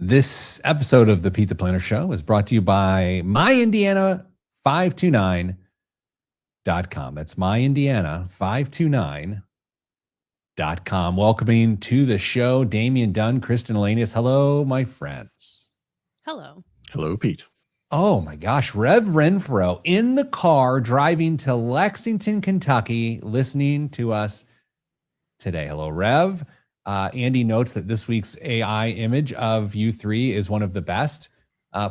This episode of the Pete the Planner Show is brought to you by myindiana529.com. That's myindiana529.com. Welcoming to the show, Damian Dunn, Kristen Elanius. Hello, my friends. Hello. Hello, Pete. Oh my gosh, Rev Renfro in the car driving to Lexington, Kentucky, listening to us today. Hello, Rev. Andy notes that this week's AI image of you three is one of the best.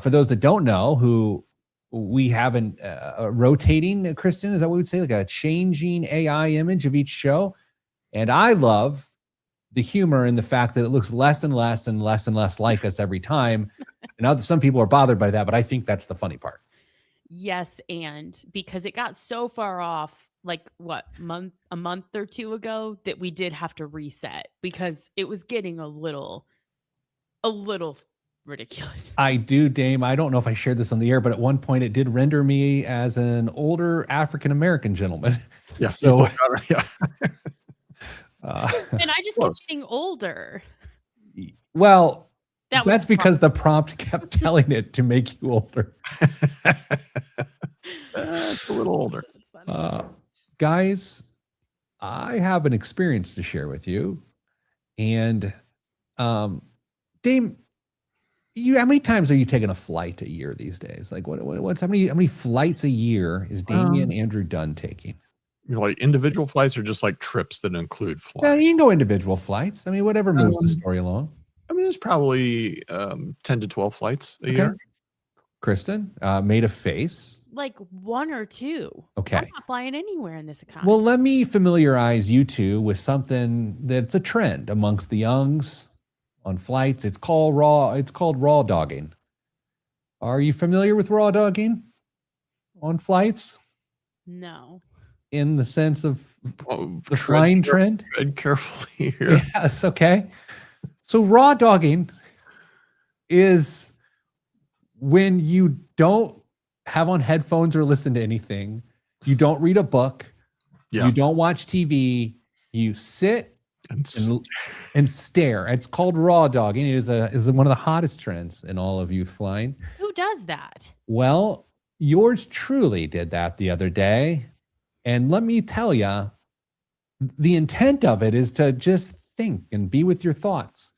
For those that don't know, who we have a rotating, Kristen, is that what we would say? Like a changing AI image of each show. And I love the humor in the fact that it looks less and less and less and less like us every time. And some people are bothered by that, but I think that's the funny part. Yes, and because it got so far off, like a month or two ago, that we did have to reset because it was getting a little ridiculous. I do, Dame. I don't know if I shared this on the air, but at one point it did render me as an older African-American gentleman. Yeah. So, yeah. And I just kept getting older. Well, That's because the prompt kept telling it to make you older. It's a little older. That's funny. Guys, I have an experience to share with you. And Dame, how many times are you taking a flight a year these days? Like what's how many flights a year is Damian Andrew Dunn taking? Like individual flights or just like trips that include flights? Well, you can go individual flights. I mean, whatever moves the story along. I mean, it's probably 10 to 12 flights a year. Kristen made a face. Like one or two. Okay. I'm not flying anywhere in this economy. Well, let me familiarize you two with something that's a trend amongst the youngs on flights. It's called raw dogging. Are you familiar with raw dogging on flights? No. In the sense of the flying trend? Tread carefully here. Yes, okay. So raw dogging is when you don't have on headphones or listen to anything, you don't read a book, you don't watch TV, you sit and stare. It's called raw dogging. It is one of the hottest trends in all of youth flying. Who does that? Well, yours truly did that the other day. And let me tell you, the intent of it is to just think and be with your thoughts.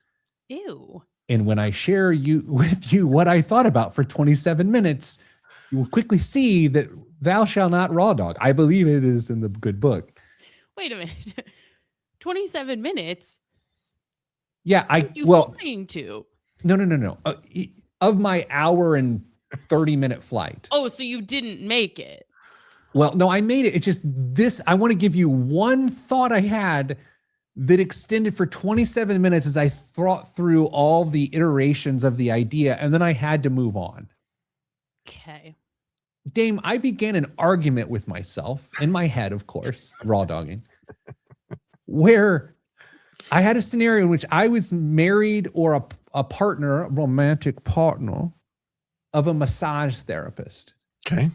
Ew. And when I share with you what I thought about for 27 minutes, you will quickly see that thou shalt not raw dog. I believe it is in the good book. Wait a minute. 27 minutes? Yeah, flying to? No. Of my hour and 30-minute flight. Oh, so you didn't make it. Well, no, I made it. It's just this. I want to give you one thought I had that extended for 27 minutes as I thought through all the iterations of the idea, and then I had to move on. Okay. Dame, I began an argument with myself, in my head, of course, raw dogging, where I had a scenario in which I was married or a partner, a romantic partner of a massage therapist. Okay.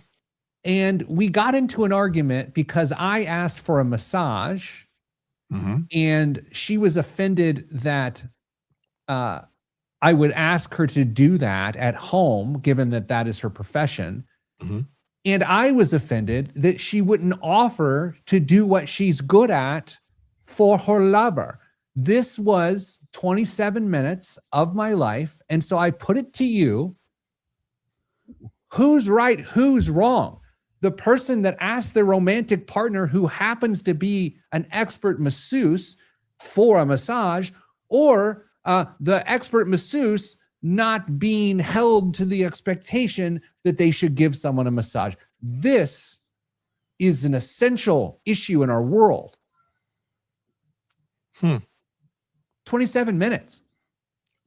And we got into an argument because I asked for a massage, and she was offended that I would ask her to do that at home, given that that is her profession. And I was offended that she wouldn't offer to do what she's good at for her lover. This was 27 minutes of my life. And so I put it to you, who's right, who's wrong? The person that asked their romantic partner, who happens to be an expert masseuse, for a massage, or the expert masseuse not being held to the expectation that they should give someone a massage. This is an essential issue in our world. 27 minutes.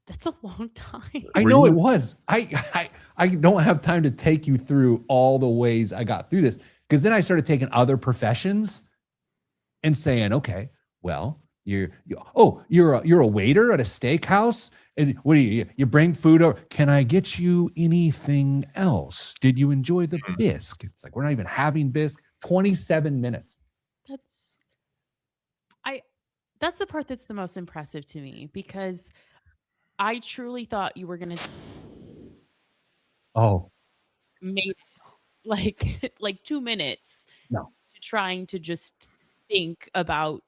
That's a long time. I know it was. I don't have time to take you through all the ways I got through this, because then I started taking other professions and saying, okay, well, you're a waiter at a steakhouse, and what do you bring food over? Can I get you anything else? Did you enjoy the bisque? It's like, we're not even having bisque. 27 minutes. That's the part that's the most impressive to me, because I truly thought you were gonna Oh, make like like 2 minutes no. to trying to just think about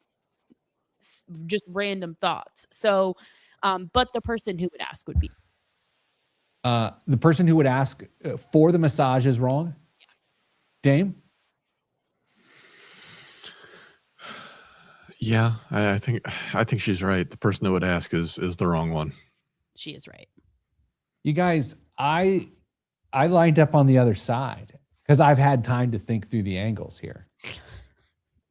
just random thoughts. So, but the person who would ask would be The person who would ask for the massage is wrong. Dame? Yeah, I think she's right. The person who would ask is the wrong one. she is right. You guys, I lined up on the other side because I've had time to think through the angles here.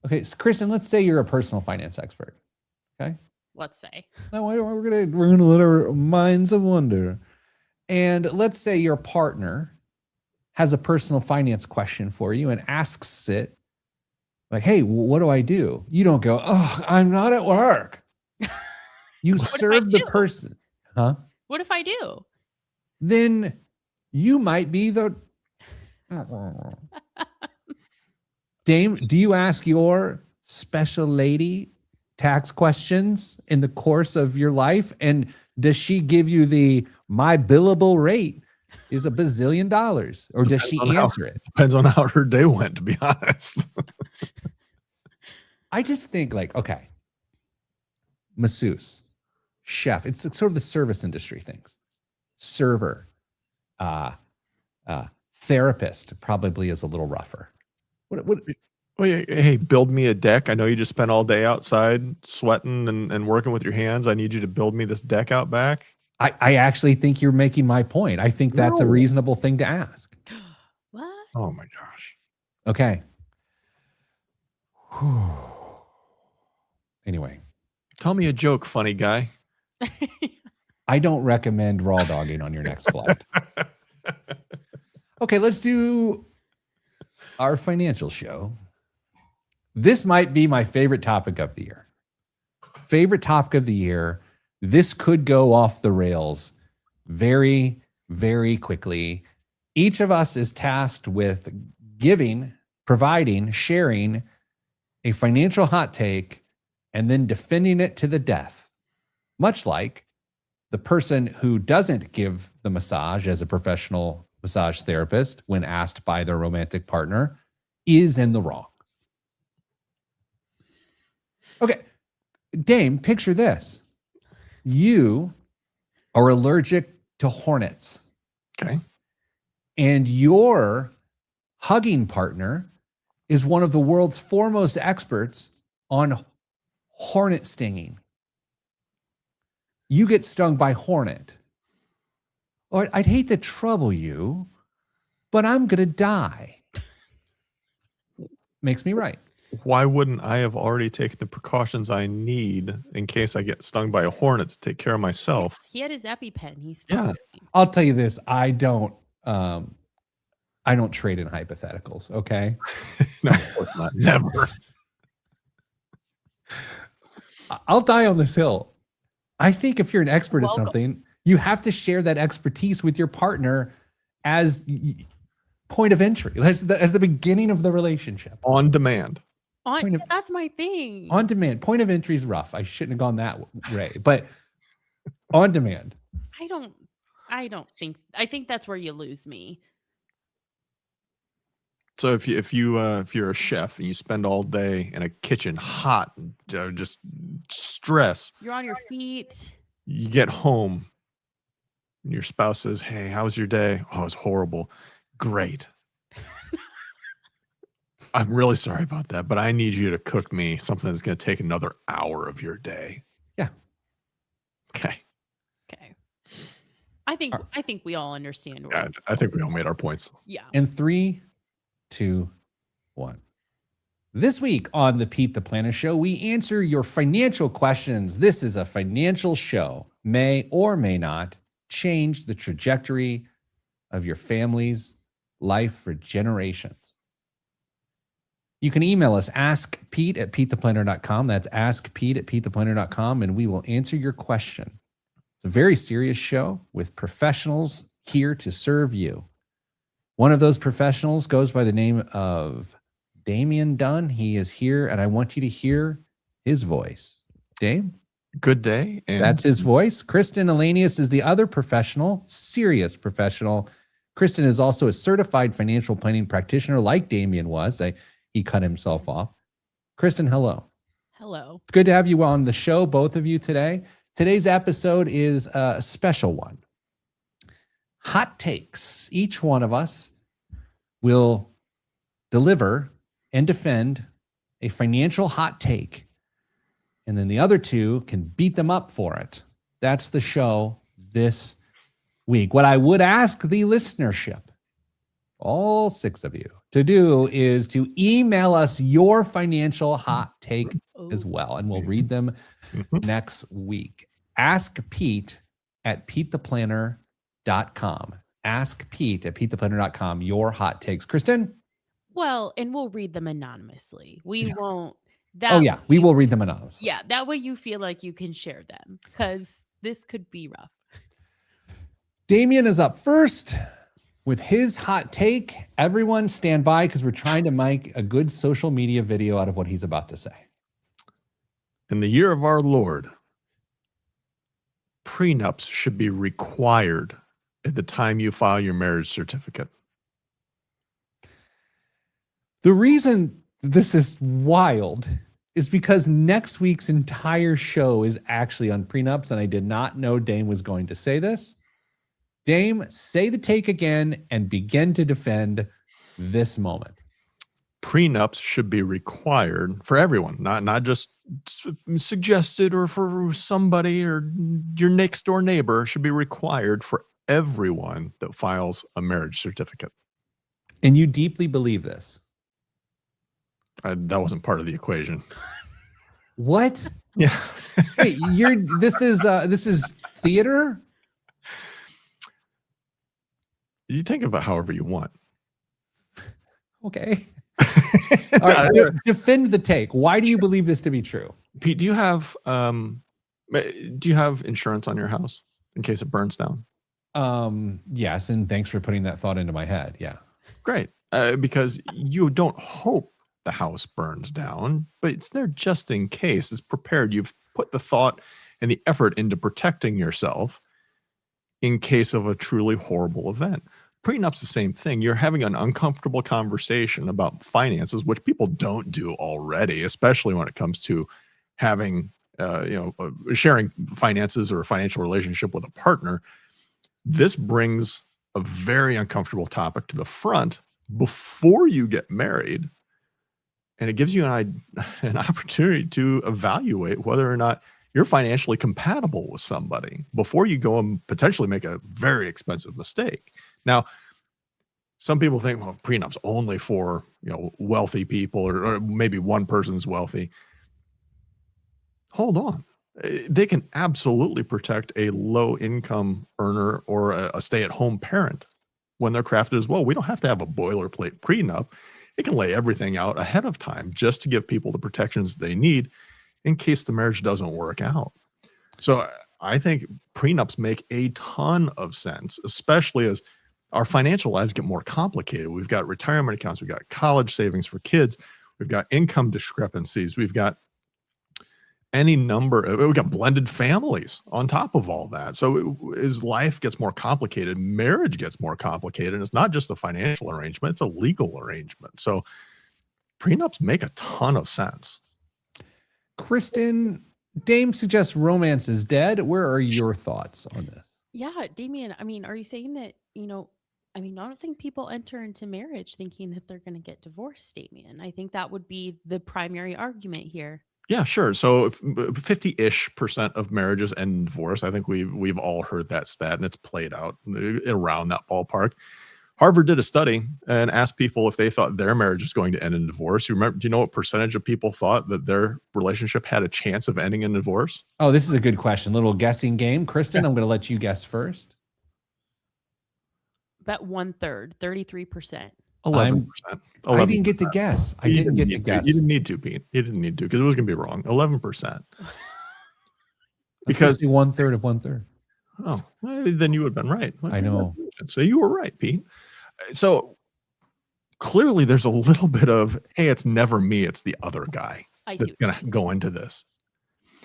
Okay, so Kristen, let's say you're a personal finance expert. Okay. Let's say. No, we're gonna let our minds wander. And let's say your partner has a personal finance question for you and asks it like, "Hey, what do I do?" You don't go, "Oh, I'm not at work." You What if I serve the do? person, huh? What if I do? Then you might be the Dame. Do you ask your special lady tax questions in the course of your life? And does she give you the my billable rate is $1 bazillion? Or does she answer it? Depends on how her day went, to be honest. I just think like, okay, masseuse, chef, it's sort of the service industry things. Server, therapist probably is a little rougher. What Well, hey, build me a deck. I know you just spent all day outside sweating and working with your hands. I need you to build me this deck out back. I actually think you're making my point. I think that's a No. reasonable thing to ask. What? Oh my gosh. Okay. Anyway, Tell me a joke, funny guy. I don't recommend raw dogging on your next flight. Okay, let's do our financial show. This might be my favorite topic of the year. Favorite topic of the year. This could go off the rails very, very quickly. Each of us is tasked with giving, providing, sharing a financial hot take and then defending it to the death, much like the person who doesn't give the massage as a professional massage therapist when asked by their romantic partner is in the wrong. Okay, Dame, picture this. You are allergic to hornets. Okay. And your hugging partner is one of the world's foremost experts on hornet stinging. You get stung by hornet. Or I'd hate to trouble you, but I'm going to die. Makes me right. Why wouldn't I have already taken the precautions I need in case I get stung by a hornet to take care of myself? He had his EpiPen. He's Yeah. fine. I'll tell you this. I don't trade in hypotheticals. Okay. No, of course not. Never. I'll die on this hill. I think if you're an expert at Welcome. something, you have to share that expertise with your partner as point of entry, as the beginning of the relationship. On demand. That's my thing. On demand. Point of entry is rough. I shouldn't have gone that way, but on demand. I think that's where you lose me. So if you're a chef and you spend all day in a kitchen hot, just stress, You're on your feet. you get home and your spouse says, "Hey, how was your day?" "Oh, it was horrible." "Great. I'm really sorry about that, but I need you to cook me something that's going to take another hour of your day." Yeah. Okay. Okay. I think we all understand. Yeah, I think we all made our points. Yeah. In 3, 2, 1. This week on the Pete the Planner Show, we answer your financial questions. This is a financial show, may or may not change the trajectory of your family's life for generations. You can email us, askpete@petetheplanner.com. That's askpete@petetheplanner.com, and we will answer your question. It's a very serious show with professionals here to serve you. One of those professionals goes by the name of Damian Dunn. He is here, and I want you to hear his voice. Dame? Good day. And That's his voice. Kristen Elanius is the other professional, serious professional. Kristen is also a certified financial planning practitioner like Damien was. He cut himself off. Kristen, hello. Hello. Good to have you on the show, both of you today. Today's episode is a special one. Hot takes. Each one of us will deliver and defend a financial hot take, and then the other two can beat them up for it. That's the show this week. What I would ask the listenership, all 6 of you, to do is to email us your financial hot take as well, and we'll read them next week. Ask Pete at PeteThePlanner.com. Ask Pete at PeteThePlanner.com your hot takes. Kristen? Well, and we'll read them anonymously. We won't. We will read them anonymously. Yeah, that way you feel like you can share them, because this could be rough. Damien is up first with his hot take. Everyone stand by, because we're trying to make a good social media video out of what he's about to say. in the year of our Lord, prenups should be required at the time you file your marriage certificate. The reason this is wild is because next week's entire show is actually on prenups, and I did not know Dame was going to say this. Dame, say the take again and begin to defend this moment. Prenups should be required for everyone, not just suggested or for somebody or your next door neighbor. Should be required for everyone that files a marriage certificate. And you deeply believe this? That wasn't part of the equation. What? Yeah. Wait, this is theater? You think about however you want. Okay. All right, defend the take. Why do you believe this to be true? Pete, do you have insurance on your house in case it burns down? Yes, and thanks for putting that thought into my head. Yeah. Great. Because you don't hope the house burns down, but it's there just in case. It's prepared. You've put the thought and the effort into protecting yourself in case of a truly horrible event. Prenup's the same thing. You're having an uncomfortable conversation about finances, which people don't do already, especially when it comes to having, sharing finances or a financial relationship with a partner. This brings a very uncomfortable topic to the front before you get married. And it gives you an opportunity to evaluate whether or not you're financially compatible with somebody before you go and potentially make a very expensive mistake. Now, some people think, well, prenup's only for wealthy people, or maybe one person's wealthy. Hold on. They can absolutely protect a low-income earner or a stay-at-home parent when they're crafted as well. We don't have to have a boilerplate prenup. It can lay everything out ahead of time just to give people the protections they need in case the marriage doesn't work out. So I think prenups make a ton of sense, especially as our financial lives get more complicated. We've got retirement accounts, we've got college savings for kids, we've got income discrepancies, we've got we've got blended families on top of all that. So as life gets more complicated, marriage gets more complicated. And it's not just a financial arrangement, it's a legal arrangement. So prenups make a ton of sense. Kristen, Dame suggests romance is dead. Where are your thoughts on this? Yeah, Damien, are you saying that, I don't think people enter into marriage thinking that they're going to get divorced, Damien. I think that would be the primary argument here. Yeah, sure. So 50-ish% of marriages end in divorce. I think we've all heard that stat, and it's played out around that ballpark. Harvard did a study and asked people if they thought their marriage was going to end in divorce. Do you know what percentage of people thought that their relationship had a chance of ending in divorce? Oh, this is a good question. Little guessing game. Kristen, I'm going to let you guess first. About 1/3, 33%. 11%. I didn't get to guess. You didn't need to, Pete. You didn't need to, because it was going to be wrong. 11%. Because 1/3 of 1/3. Oh, well, then you would have been right. I know. So you were right, Pete. So clearly there's a little bit of, hey, it's never me, it's the other guy that's going to go into this.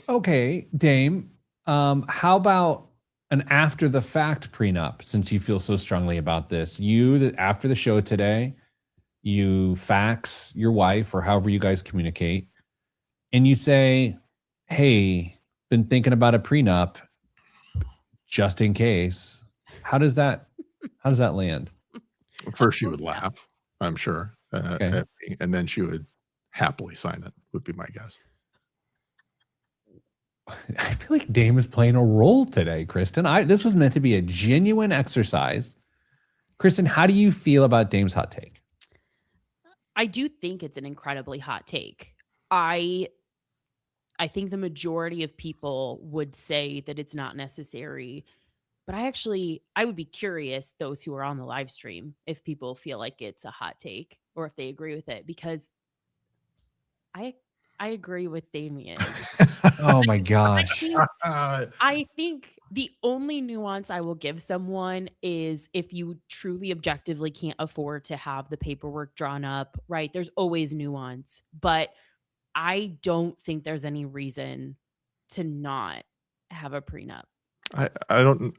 Okay, Dame. How about an after the fact prenup? Since you feel so strongly about this, after the show today, you fax your wife or however you guys communicate, and you say, "Hey, been thinking about a prenup, just in case." How does that land? First, she would laugh, I'm sure, Okay. at me, and then she would happily sign it, would be my guess. I feel like Dame is playing a role today, Kristen. This was meant to be a genuine exercise. Kristen, how do you feel about Dame's hot take? I do think it's an incredibly hot take. I think the majority of people would say that it's not necessary, but I would be curious, those who are on the live stream, if people feel like it's a hot take or if they agree with it, because I agree with Damien. Oh my gosh. I think the only nuance I will give someone is if you truly objectively can't afford to have the paperwork drawn up, right? There's always nuance, but I don't think there's any reason to not have a prenup. I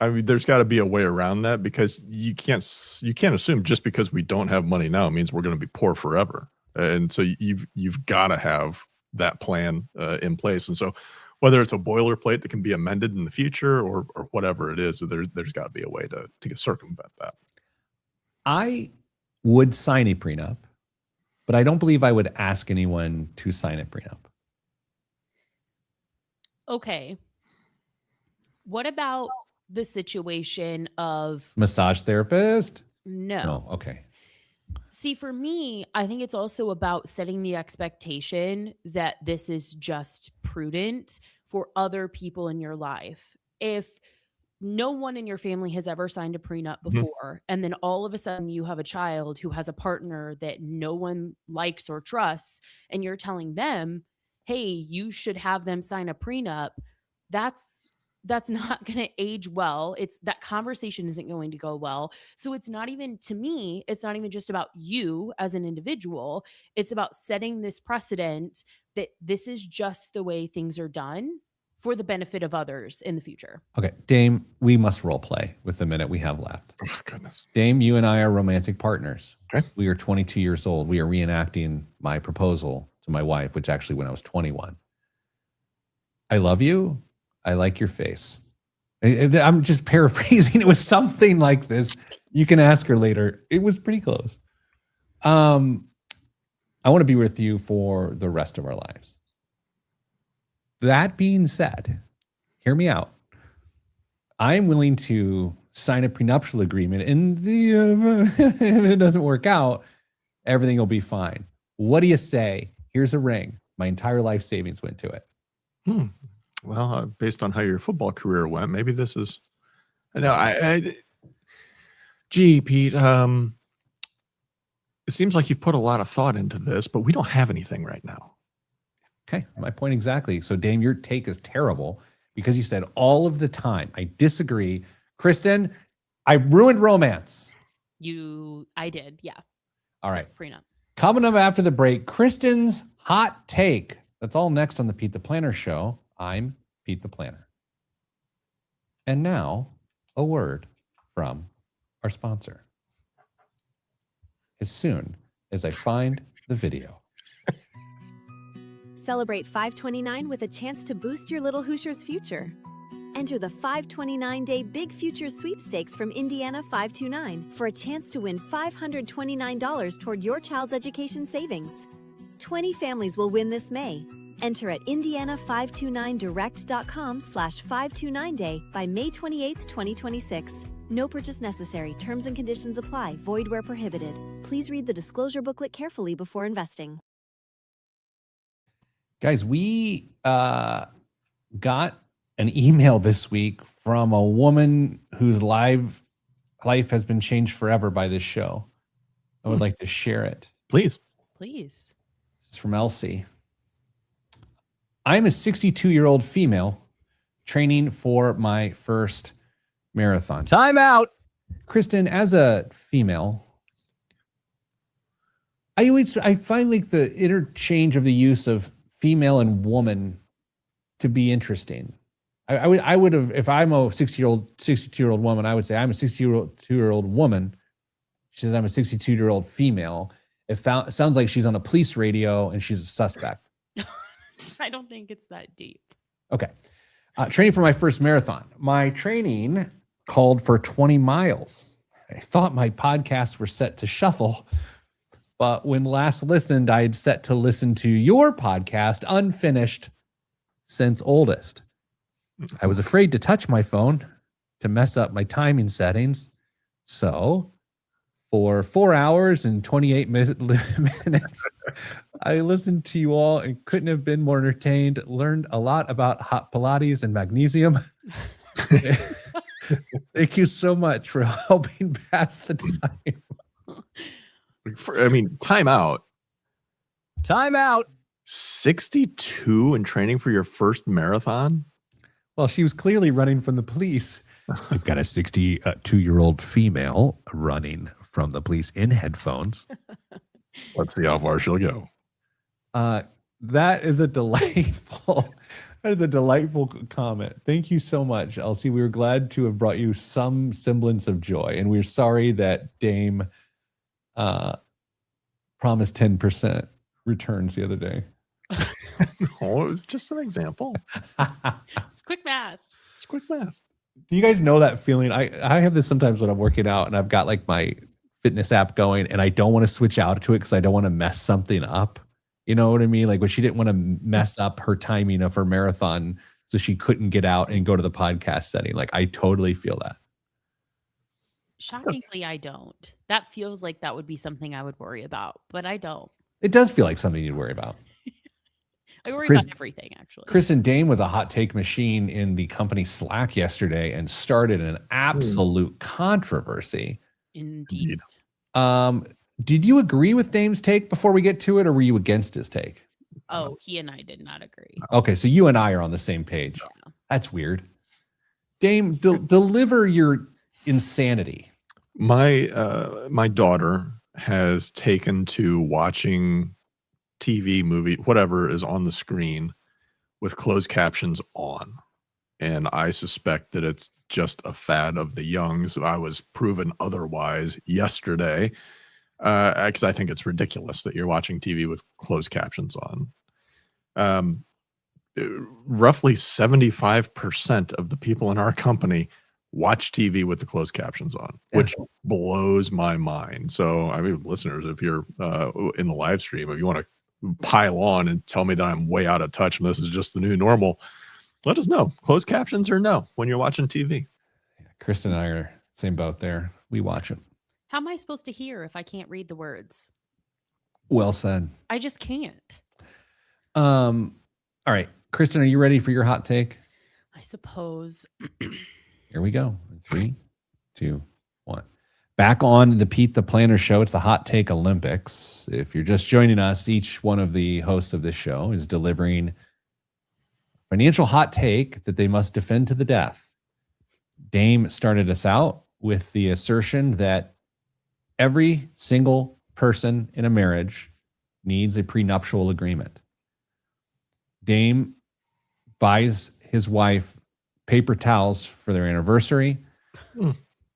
mean, there's got to be a way around that, because you can't assume just because we don't have money now means we're going to be poor forever. And so you've got to have that plan in place. And so whether it's a boilerplate that can be amended in the future or whatever it is, there's got to be a way to circumvent that. I would sign a prenup, but I don't believe I would ask anyone to sign a prenup. Okay. What about the situation of Massage therapist? no? No. Okay. See, for me, I think it's also about setting the expectation that this is just prudent for other people in your life. If no one in your family has ever signed a prenup Mhm. before, and then all of a sudden you have a child who has a partner that no one likes or trusts, and you're telling them, hey, you should have them sign a prenup, that's not going to age well. It's that conversation isn't going to go well. So it's not even, to me, it's not even just about you as an individual. It's about setting this precedent that this is just the way things are done for the benefit of others in the future. Okay. Dame, we must role play with the minute we have left. Oh, goodness. Dame, you and I are romantic partners. Okay. We are 22 years old. We are reenacting my proposal to my wife, which actually when I was 21. I love you. I like your face. I'm just paraphrasing. It was something like this. You can ask her later. It was pretty close. I want to be with you for the rest of our lives. That being said, hear me out. I'm willing to sign a prenuptial agreement, and if it doesn't work out, everything will be fine. What do you say? Here's a ring. My entire life savings went to it. Well, based on how your football career went, maybe this is. Gee, Pete. It seems like you've put a lot of thought into this, but we don't have anything right now. Okay, my point exactly. So, Dame, your take is terrible because you said all of the time. I disagree. Kristen, I ruined romance. I did, yeah. All So, right. prenup. Coming up after the break, Kristen's hot take. That's all next on the Pete the Planner Show. I'm Pete the Planner. And now, a word from our sponsor. As soon as I find the video. Celebrate 529 with a chance to boost your little Hoosier's future. Enter the 529-day Big Future Sweepstakes from Indiana 529 for a chance to win $529 toward your child's education savings. 20 families will win this May. Enter at indiana529direct.com/529day by May 28th, 2026. No purchase necessary. Terms and conditions apply. Void where prohibited. Please read the disclosure booklet carefully before investing. Guys, we got an email this week from a woman whose life has been changed forever by this show. I would like to share it. Please. Please. It's from Elsie. I'm a 62-year-old female training for my first marathon. Time out. Kristen, as a female, I find like the interchange of the use of female and woman to be interesting. I would have, if I'm a 62-year-old woman, I would say I'm a 62-year-old woman. She says I'm a 62-year-old female. It sounds like she's on a police radio and she's a suspect. I don't think it's that deep. Okay. Training for my first marathon. My training called for 20 miles. I thought my podcasts were set to shuffle, but when last listened, I had set to listen to your podcast, Unfinished Since Oldest. I was afraid to touch my phone to mess up my timing settings. So for 4 hours and 28 minutes, I listened to you all and couldn't have been more entertained. Learned a lot about hot Pilates and magnesium. Thank you so much for helping pass the time. Time out. Time out. 62 and training for your first marathon? Well, she was clearly running from the police. You've got a 62-year-old female running from the police in headphones. Let's see how far she'll go. That is a delightful comment. Thank you so much, Elsie. We were glad to have brought you some semblance of joy, and we're sorry that Dame promised 10% returns the other day. No, it was just an example. It's quick math. It's quick math. Do you guys know that feeling? I have this sometimes when I'm working out and I've got like my fitness app going and I don't want to switch out to it because I don't want to mess something up. You know what I mean? Like when she didn't want to mess up her timing of her marathon so she couldn't get out and go to the podcast setting. Like I totally feel that. Shockingly, I don't. That feels like that would be something I would worry about, but I don't. It does feel like something you'd worry about. I worry about everything, actually. Kristen Dame was a hot take machine in the company Slack yesterday and started an absolute controversy. Indeed. Did you agree with Dame's take before we get to it, or were you against his take? Oh, he and I did not agree. Okay, so you and I are on the same page. Yeah. That's weird. Dame, deliver your insanity. My daughter has taken to watching TV, movie, whatever is on the screen with closed captions on. And I suspect that it's just a fad of the youngs. I was proven otherwise yesterday because I think it's ridiculous that you're watching TV with closed captions on. Roughly 75% of the people in our company watch TV with the closed captions on, which blows my mind. So, listeners, if you're in the live stream, if you want to pile on and tell me that I'm way out of touch and this is just the new normal, let us know. Closed captions or no when you're watching TV. Kristen and I are same boat there. We watch it. How am I supposed to hear if I can't read the words? Well said. I just can't. All right. Kristen, are you ready for your hot take? I suppose. Here we go. 3, 2, 1. Back on the Pete the Planner show. It's the Hot Take Olympics. If you're just joining us, each one of the hosts of this show is delivering a financial hot take that they must defend to the death. Dame started us out with the assertion that every single person in a marriage needs a prenuptial agreement. Dame buys his wife paper towels for their anniversary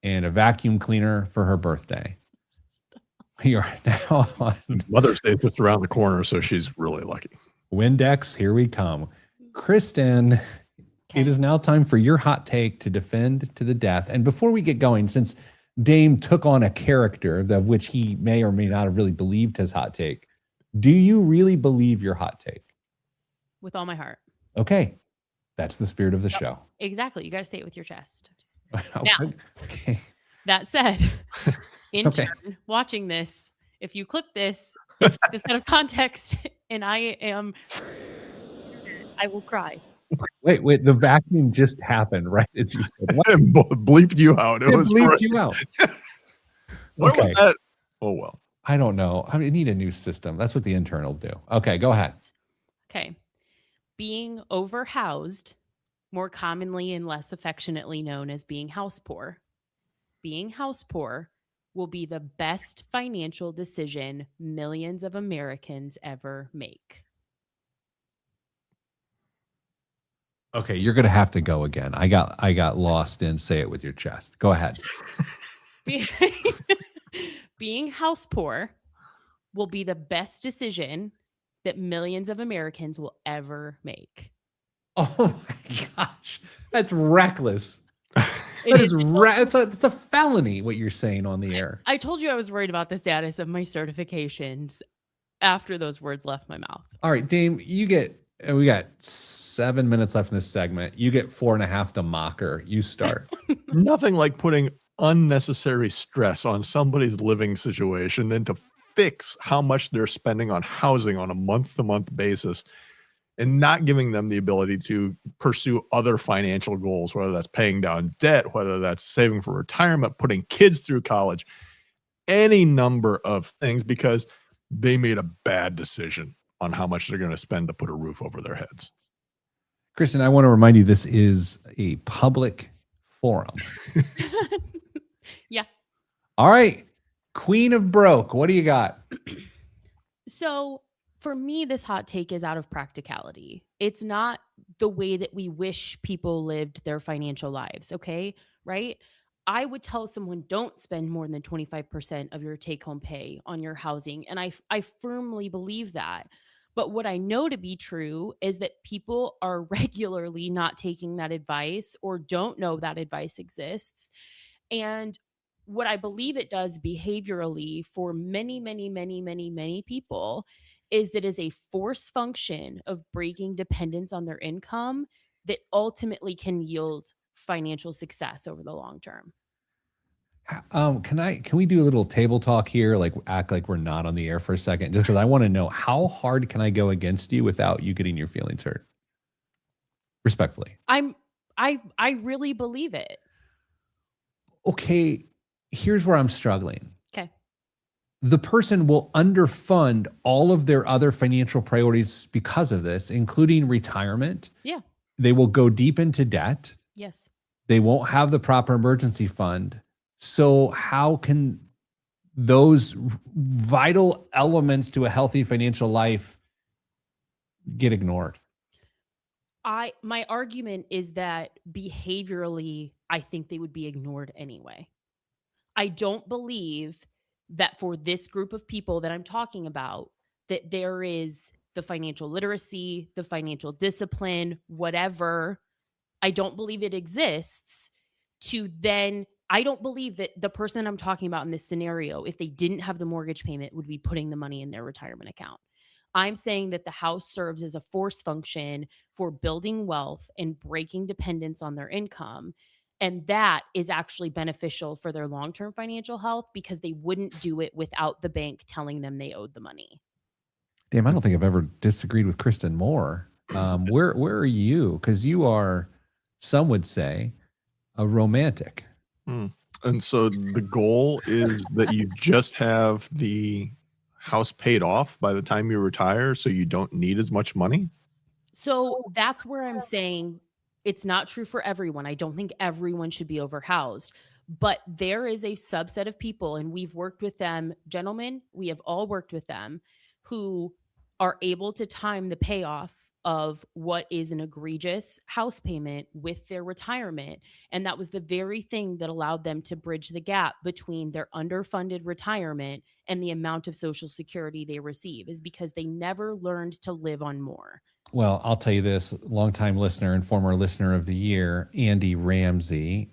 and a vacuum cleaner for her birthday. We are now on Mother's Day is just around the corner, so she's really lucky. Windex. Here we come. Kristen, it is now time for your hot take to defend to the death. And before we get going, since Dame took on a character of which he may or may not have really believed his hot take, do you really believe your hot take? With all my heart. Okay. That's the spirit of the show. Exactly. You got to say it with your chest. Okay. That said, intern watching this, if you clip this, take this out of context, and I will cry. Wait, the vacuum just happened, right? As you said. What? It bleeped you out. It was bleeped great. you out. What was that? Oh, well. I don't know. I need a new system. That's what the intern will do. Okay, go ahead. Okay. Being overhoused, more commonly and less affectionately known as being house poor. Being house poor will be the best financial decision millions of Americans ever make. Okay, you're gonna have to go again. I got lost in say it with your chest. Go ahead. Being, being house poor will be the best decision that millions of Americans will ever make. Oh my gosh, that's reckless. It That is. is it's a felony what you're saying on the air. I told you I was worried about the status of my certifications after those words left my mouth. All right, Dame, we got 7 minutes left in this segment. You get 4.5 to mocker. You start. Nothing like putting unnecessary stress on somebody's living situation than to fix how much they're spending on housing on a month-to-month basis and not giving them the ability to pursue other financial goals, whether that's paying down debt, whether that's saving for retirement, putting kids through college, any number of things, because they made a bad decision on how much they're going to spend to put a roof over their heads. Kristen, I want to remind you this is a public forum. Yeah. All right. Queen of Broke, what do you got? So for me, this hot take is out of practicality. It's not the way that we wish people lived their financial lives. Okay. Right. I would tell someone don't spend more than 25% of your take home pay on your housing. And I firmly believe that. But what I know to be true is that people are regularly not taking that advice or don't know that advice exists. And what I believe it does behaviorally for many, many, many, many, many people is that is a force function of breaking dependence on their income that ultimately can yield financial success over the long term. Can we do a little table talk here? Like act like we're not on the air for a second, just because I want to know how hard can I go against you without you getting your feelings hurt? Respectfully. I really believe it. Okay, here's where I'm struggling. Okay. The person will underfund all of their other financial priorities because of this, including retirement. Yeah. They will go deep into debt. Yes. They won't have the proper emergency fund. So how can those vital elements to a healthy financial life get ignored? My argument is that behaviorally, I think they would be ignored anyway. I don't believe that for this group of people that I'm talking about, that there is the financial literacy, the financial discipline, whatever. I don't believe it exists to then, I don't believe that the person I'm talking about in this scenario, if they didn't have the mortgage payment, would be putting the money in their retirement account. I'm saying that the house serves as a force function for building wealth and breaking dependence on their income. And that is actually beneficial for their long-term financial health because they wouldn't do it without the bank telling them they owed the money. Damn, I don't think I've ever disagreed with Kristen more. Where are you? Because you are, some would say, a romantic. And so the goal is that you just have the house paid off by the time you retire, so you don't need as much money? So that's where I'm saying it's not true for everyone. I don't think everyone should be overhoused, but there is a subset of people, and we've worked with them, gentlemen, we have all worked with them, who are able to time the payoff of what is an egregious house payment with their retirement. And that was the very thing that allowed them to bridge the gap between their underfunded retirement and the amount of Social Security they receive, is because they never learned to live on more. Well, I'll tell you this, longtime listener and former listener of the year, Andy Ramsey,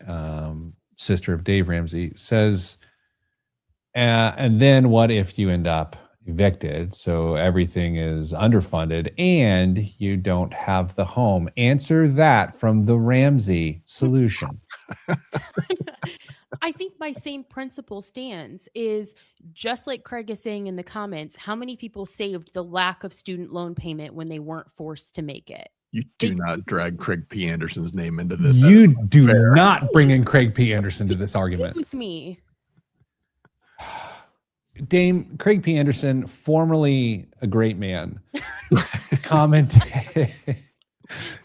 sister of Dave Ramsey, says, and then what if you end up evicted, so everything is underfunded and you don't have the home? Answer that from the Ramsey solution. I think my same principle stands, is just like Craig is saying in the comments, how many people saved the lack of student loan payment when they weren't forced to make it? You do not drag Craig P. Anderson's name into this. You do not bring in Craig P. Anderson to this argument. With me. Dame Craig P. Anderson, formerly a great man, commented,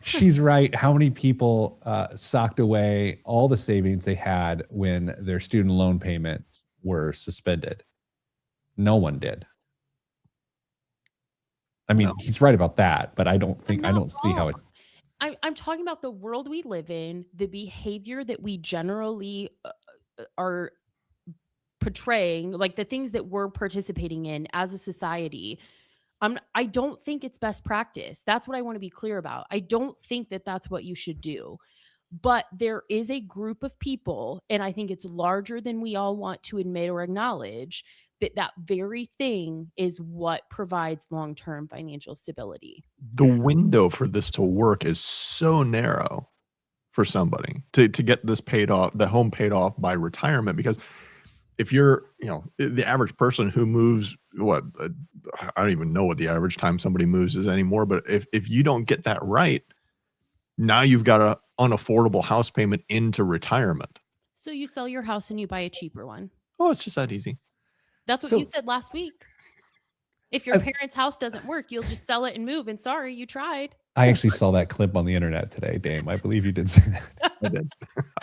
she's right. How many people socked away all the savings they had when their student loan payments were suspended? No one did. I mean, No. he's right about that, but I don't see how it. I'm talking about the world we live in, the behavior that we generally are portraying, like the things that we're participating in as a society. I don't think it's best practice. That's what I want to be clear about. I don't think that that's what you should do. But there is a group of people, and I think it's larger than we all want to admit or acknowledge, that that very thing is what provides long-term financial stability. The window for this to work is so narrow for somebody to get this paid off, the home paid off by retirement. Because if you're, the average person who moves, I don't even know what the average time somebody moves is anymore. But if you don't get that right, now you've got an unaffordable house payment into retirement. So you sell your house and you buy a cheaper one. Oh, it's just that easy. That's what you said last week. If your parents' house doesn't work, you'll just sell it and move. And sorry, you tried. I actually saw that clip on the internet today, Dame. I believe you did say that. I did.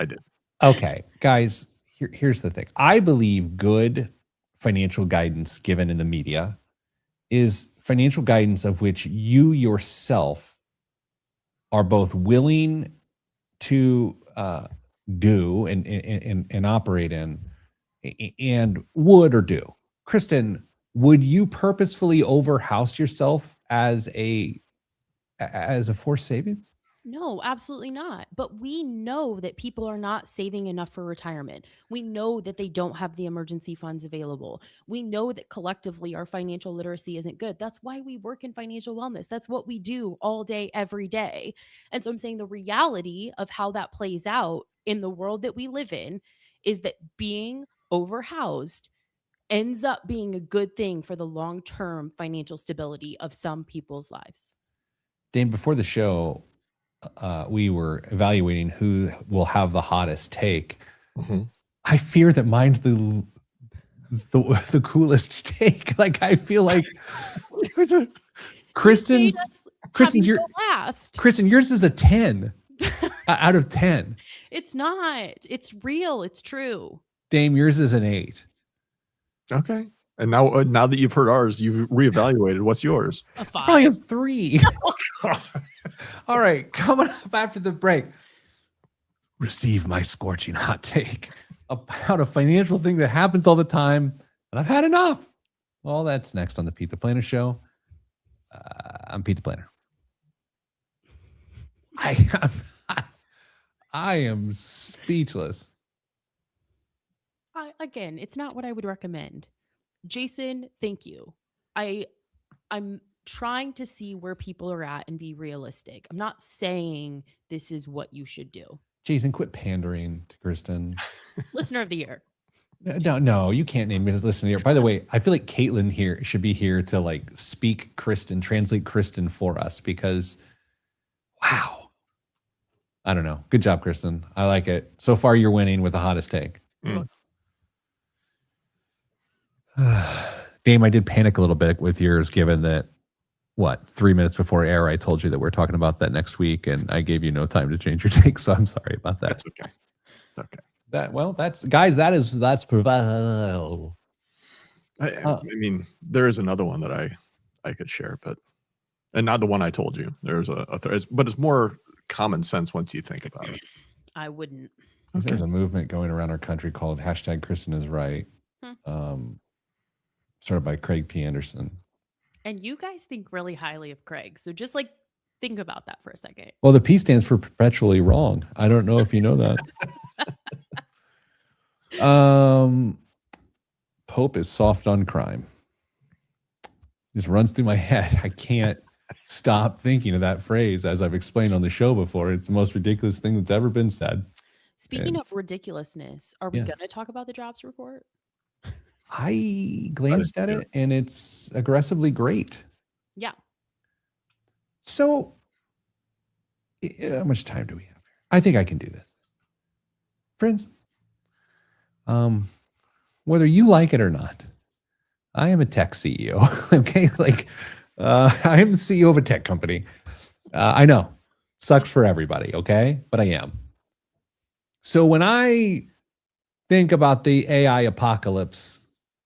I did. Okay, guys, here's the thing. I believe good financial guidance given in the media is financial guidance of which you yourself are both willing to do and operate in, and would or do. Kristen, would you purposefully overhouse yourself as a forced savings? No, absolutely not. But we know that people are not saving enough for retirement. We know that they don't have the emergency funds available. We know that collectively our financial literacy isn't good. That's why we work in financial wellness. That's what we do all day, every day. And so I'm saying the reality of how that plays out in the world that we live in is that being overhoused ends up being a good thing for the long-term financial stability of some people's lives. Dane, before the show, we were evaluating who will have the hottest take. Mm-hmm. I fear that mine's the coolest take. Like, I feel like Kristen's yours is a 10 out of 10. It's not. It's real. It's true. Dame, yours is an 8. Okay. And now that you've heard ours, you've reevaluated. What's yours? A 5. Probably a 3. All right, coming up after the break, receive my scorching hot take about a financial thing that happens all the time, and I've had enough. Well, that's next on the Pete the Planner Show. I'm Pete the Planner. I am speechless. Again, it's not what I would recommend. Jason, thank you. I'm trying to see where people are at and be realistic. I'm not saying this is what you should do. Jason, quit pandering to Kristen. Listener of the year. No, you can't name me as listener of the year. By the way, I feel like Caitlin here should be here to like speak Kristen, translate Kristen for us, because wow. I don't know. Good job, Kristen. I like it. So far, you're winning with the hottest take. Dame, I did panic a little bit with yours, given that, 3 minutes before air, I told you that we're talking about that next week, and I gave you no time to change your take, so I'm sorry about that. That's okay. It's okay. That's provided. I mean, there is another one that I could share, and not the one I told you. There's a third, but it's more common sense once you think about it. I wouldn't. Okay. There's a movement going around our country called #KristenIsRight. Started by Craig P. Anderson. And you guys think really highly of Craig. So just like think about that for a second. Well, the P stands for perpetually wrong. I don't know if you know that. Pope is soft on crime. Just runs through my head. I can't stop thinking of that phrase, as I've explained on the show before. It's the most ridiculous thing that's ever been said. Speaking of ridiculousness, are we going to talk about the jobs report? I glanced at it, and it's aggressively great. Yeah. So, how much time do we have here? I think I can do this. Friends, whether you like it or not, I am a tech CEO, okay? I am the CEO of a tech company. I know, sucks for everybody, okay? But I am. So when I think about the AI apocalypse,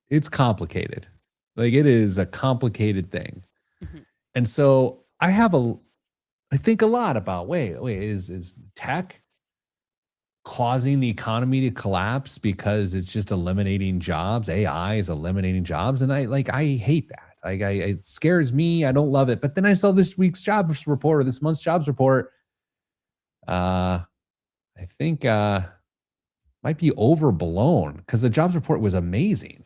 it's complicated. It is a complicated thing. Mm-hmm. And so I have I think a lot about, wait, is tech causing the economy to collapse because it's just eliminating jobs? AI is eliminating jobs. And I hate that. It scares me. I don't love it. But then I saw this week's jobs report, or this month's jobs report. I think might be overblown because the jobs report was amazing.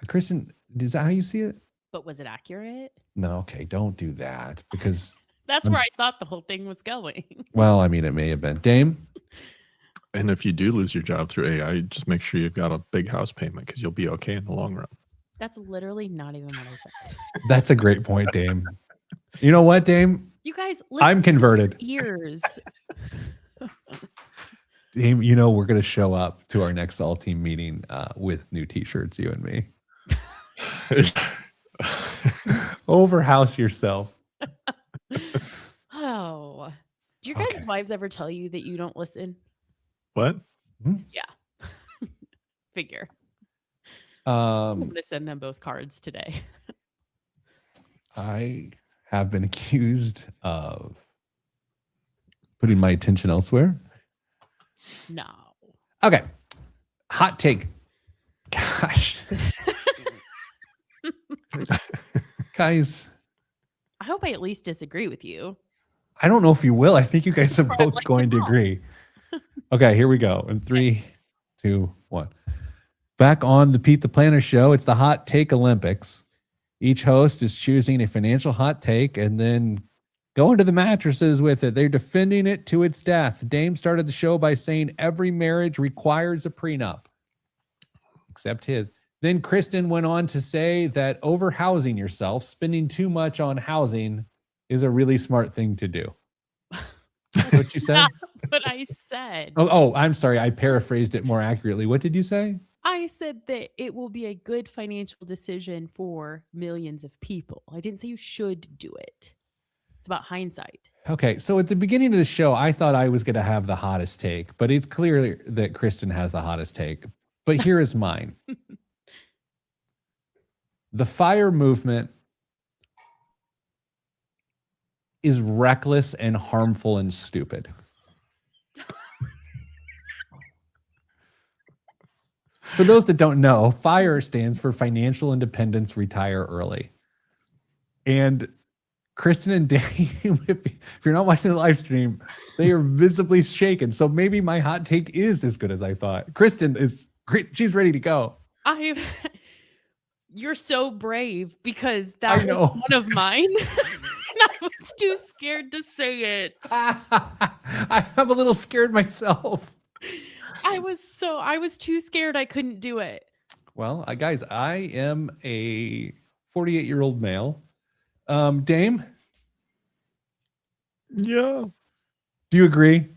Kristen, is that how you see it? But was it accurate? No, okay, don't do that because That's where I thought the whole thing was going. well, I mean, it may have been. Dame? And if you do lose your job through AI, just make sure you've got a big house payment because you'll be okay in the long run. That's literally not even what I said. That's a great point, Dame. You know what, Dame? You guys, I'm converted. Ears. Dame, we're going to show up to our next all-team meeting with new t-shirts, you and me. Overhouse yourself. Oh. Do your guys' wives ever tell you that you don't listen? What? Yeah. Figure. I'm Um, going to send them both cards today. I have been accused of putting my attention elsewhere. No. Okay. Hot take. Gosh. Guys, I hope I at least disagree with you. I don't know if you will. I think you guys are I'd both like to going to know. agree. Okay, here we go. In 3, 2, 1. Back on the Pete the Planner show, it's the Hot Take Olympics. Each host is choosing a financial hot take and then going to the mattresses with it. They're defending it to its death. Dame started the show by saying every marriage requires a prenup, except his. Then Kristen went on to say that overhousing yourself, spending too much on housing, is a really smart thing to do. What you said? Not what I said. Oh, I'm sorry. I paraphrased it more accurately. What did you say? I said that it will be a good financial decision for millions of people. I didn't say you should do it. It's about hindsight. Okay, so at the beginning of the show, I thought I was going to have the hottest take, but it's clear that Kristen has the hottest take. But here is mine. The FIRE movement is reckless and harmful and stupid. For those that don't know, FIRE stands for Financial Independence Retire Early. And Kristen and Dave, if you're not watching the live stream, they are visibly shaken. So maybe my hot take is as good as I thought. Kristen is great. She's ready to go. You're so brave because that know. was one of mine. And I was too scared to say it. I'm a little scared myself. I was too scared I couldn't do it. Well, guys, I am a 48-year-old male. Dame? Yeah. Do you agree?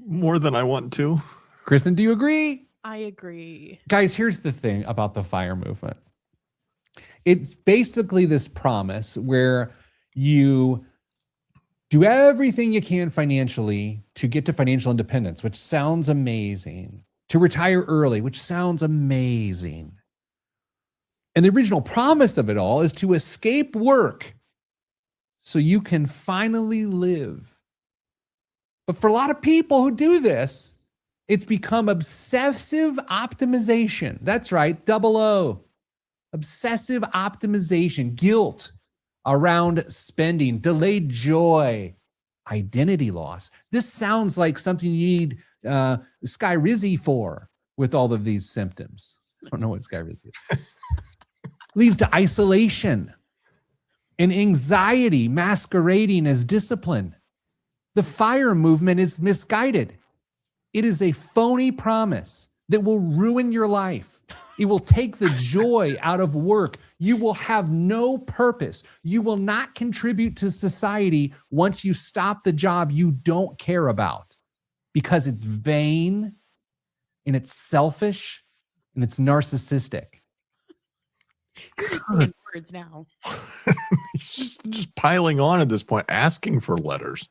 More than I want to. Kristen, do you agree? I agree. Guys, here's the thing about the FIRE movement. It's basically this promise where you do everything you can financially to get to financial independence, which sounds amazing. To retire early, which sounds amazing. And the original promise of it all is to escape work so you can finally live. But for a lot of people who do this, it's become obsessive optimization. That's right, 00. Obsessive optimization, guilt around spending, delayed joy, identity loss. This sounds like something you need Skyrizi for with all of these symptoms. I don't know what Skyrizi is. Leads to isolation and anxiety masquerading as discipline. The FIRE movement is misguided. It is a phony promise that will ruin your life. It will take the joy out of work. You will have no purpose. You will not contribute to society once you stop the job you don't care about because it's vain and it's selfish and it's narcissistic. You're just saying words now. He's just piling on at this point, asking for letters.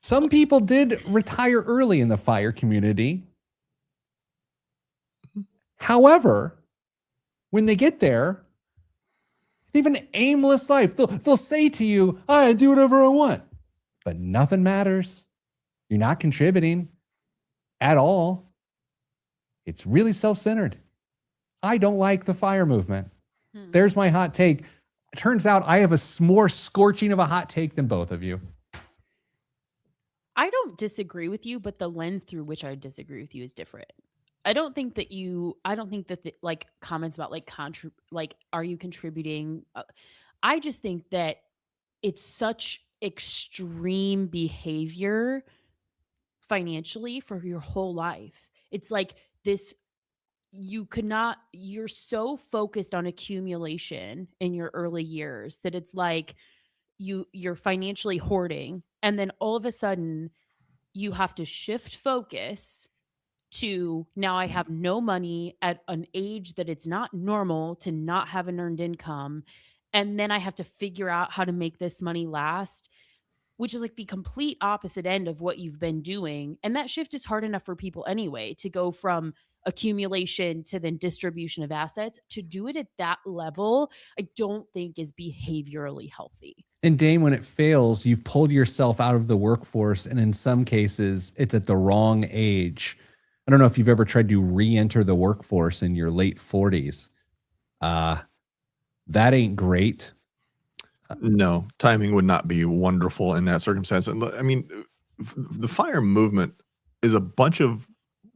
Some people did retire early in the FIRE community. However, when they get there, They have an aimless life. They'll say to you, I do whatever I want, but nothing matters. You're not contributing at all. It's really self-centered. I don't like the FIRE movement. There's my hot take. It turns out I have a more scorching of a hot take than both of you. I don't disagree with you, but the lens through which I disagree with you is different. I don't think that like comments about like are you contributing? I just think that it's such extreme behavior financially for your whole life. It's like this, you're so focused on accumulation in your early years that it's like you're financially hoarding, and then all of a sudden you have to shift focus to, now I have no money at an age that it's not normal to not have an earned income, and then I have to figure out how to make this money last, which is like the complete opposite end of what you've been doing. And that shift is hard enough for people anyway, to go from accumulation to then distribution of assets. To do it at that level, I don't think is behaviorally healthy. And Dane, when it fails, you've pulled yourself out of the workforce. And in some cases, it's at the wrong age. I don't know if you've ever tried to re-enter the workforce in your late 40s. That ain't great. No, timing would not be wonderful in that circumstance. And I mean, the FIRE movement is a bunch of